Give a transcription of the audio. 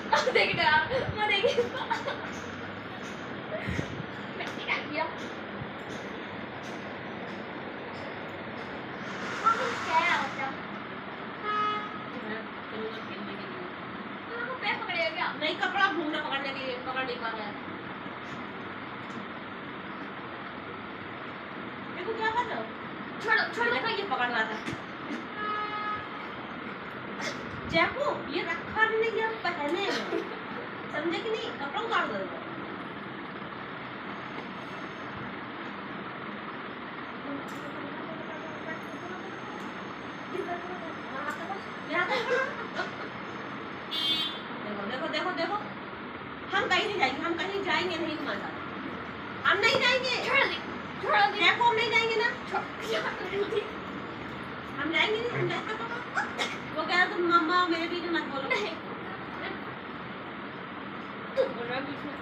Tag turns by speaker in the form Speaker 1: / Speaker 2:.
Speaker 1: देख ना मैं देखी मैंने क्या किया क्या है बच्चा
Speaker 2: चलूंगा खेलने के लिए।
Speaker 1: आपको पैर पकड़ेगा क्या
Speaker 2: नहीं कपड़ा घूमना पकड़ने के लिए पकड़ नहीं पा रहा है। देखो क्या कर रहे हो?
Speaker 1: छोड़ो छोड़ो
Speaker 2: देखो ये पकड़ रहा था। जैकू ये रखा नहीं ये पहने हैं। समझे कि नहीं कपड़ा उतार दो। देखो देखो देखो देखो हम कहीं नहीं जाएंगे हम कहीं जाएंगे नहीं तुम्हारे साथ हम नहीं जाएंगे
Speaker 1: छोड़ दे
Speaker 2: देखो हम नहीं जाएंगे ना
Speaker 1: छोड़
Speaker 2: हम जाएंगे नहीं हम जाएंगे वो कह रहा तुम मम्मा मेरे बीच में मत बोलो
Speaker 1: नहीं तू बोल रहा बीच में